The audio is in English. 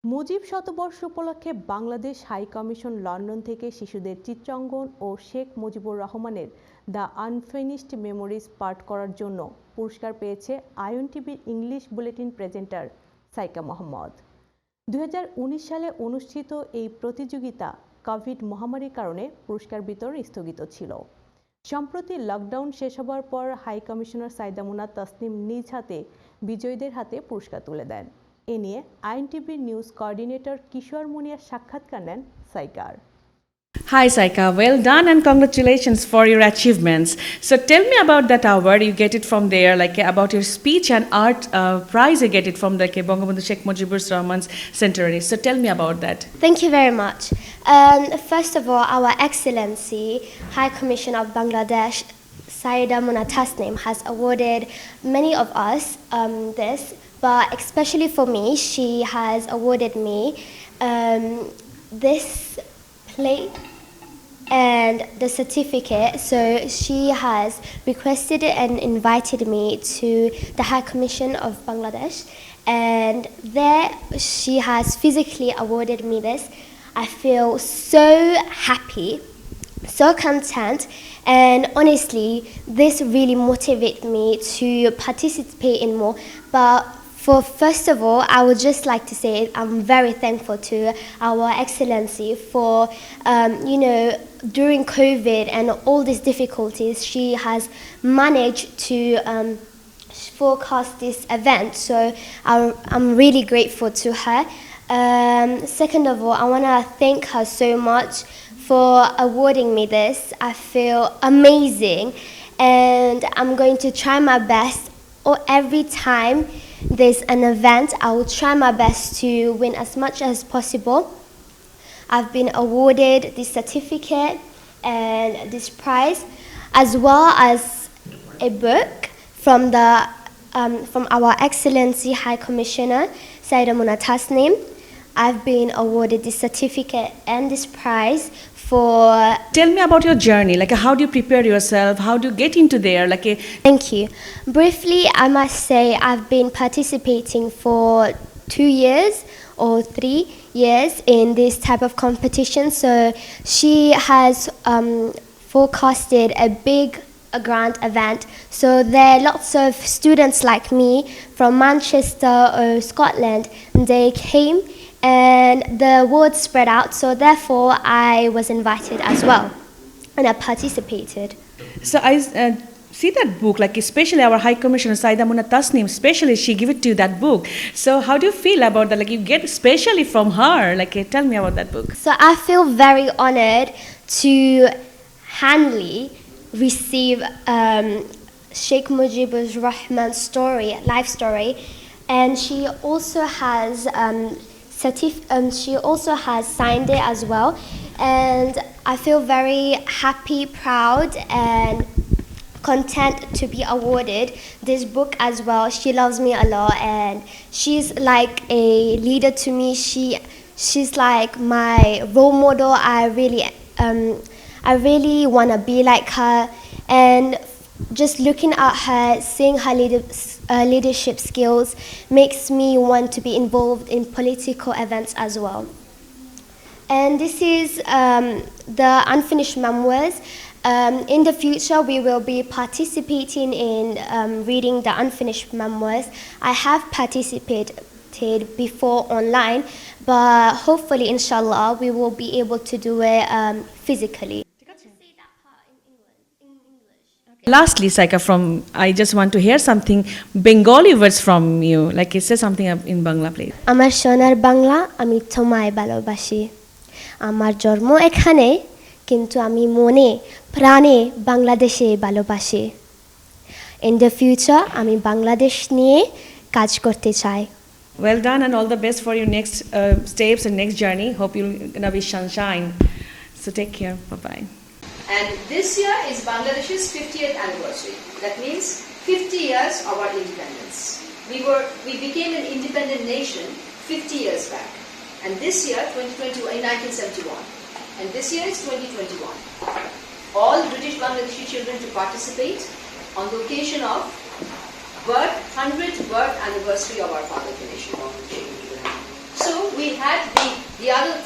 মুজিব শতবর্ষ উপলক্ষে Bangladesh high commission London থেকে শিশুদের চিত্রাঙ্কন ও শেখ মুজিবুর রহমানের দ্য আনফিনিশড মেমোরিজ পাঠ করার জন্য পুরস্কার পেয়েছে আয়ন টিভির English bulletin presenter Saika Mohammad. 2019 সালে অনুষ্ঠিত এই প্রতিযোগিতা কোভিড মহামারীর কারণে পুরস্কার বিতরণ স্থগিত ছিল। সম্প্রতি লকডাউন শেষ হবার পর হাই কমিশনার সাইদা মুনা তাসনিম নিজ হাতে বিজয়ীদের হাতে পুরস্কার তুলে দেন। এ নিয়ে আইএনটিভি নিউজ কোঅর্ডিনেটর কিশোর মুনিয়ার সাক্ষাৎকার নেন সাইকার। Hi Saika, well done and congratulations for your achievements. So tell me about that award, you get it from there, like about your speech and art prize you get it from the Bangabandhu Sheikh Mujibur Rahman's centenary. So tell me about that. Thank you very much. First of all, Our Excellency High Commission of Bangladesh, Saida Muna Tasnim, has awarded many of us this, but especially for me, she has awarded me this plate and the certificate. So she has requested and invited me to the High Commission of Bangladesh, and there she has physically awarded me this. I feel so happy, so content, and honestly this really motivated me to participate in more. But first of all, I would just like to say I'm very thankful to Our Excellency for, during COVID and all these difficulties, she has managed to forecast this event. So I'm really grateful to her. Second of all, I want to thank her so much for awarding me this. I feel amazing, and I'm going to try my best every time there's an event. I will try my best to win as much as possible. I've been awarded this certificate and this prize, as well as a book from Our Excellency High Commissioner Saida Muna Tasnim. I've been awarded this certificate and this prize for... Tell me about your journey, like how do you prepare yourself, how do you get into there, Thank you. Briefly, I must say I've been participating for 2 years or 3 years in this type of competition. So she has forecasted a grand event. So there are lots of students like me from Manchester or Scotland, and they came and the word spread out. So therefore I was invited as well, and I participated. So I see that book, especially our High Commissioner Saida Muna Tasnim, especially she give it to you, that book. So how do you feel about that? You get especially from her. Tell me about that book. So I feel very honored to handily receive Sheikh Mujibur Rahman's story, life story, and she also has signed it as well, and I feel very happy, proud, and content to be awarded this book as well. She loves me a lot, and she's like a leader to me. She's like my role model. I really want to be like her, and just looking at her, seeing her leadership skills makes me want to be involved in political events as well. And this is the unfinished memoirs. In the future, we will be participating in reading the unfinished memoirs. I have participated before online, but hopefully, inshallah, we will be able to do it physically. Lastly, Saika, I just want to hear something Bengali words from you. Say something in Bangla, please. আমার সোনার বাংলা, আমি তোমায় ভালোবাসি। আমার জন্ম এখানে, কিন্তু আমি মনে প্রাণে বাংলাদেশে ভালোবাসি। In the future, আমি বাংলাদেশ নিয়ে কাজ করতে চাই। Well done, and all the best for your next steps and next journey. Hope you're gonna be sunshine. So take care. Bye-bye. And this year is Bangladesh's 50th anniversary. That means 50 years of our independence. We became an independent nation 50 years back. And this year, 2021, in 1971. And this year is 2021. All British Bangladeshi children to participate on the occasion of 100th birth anniversary of our father, the nation, So we had the other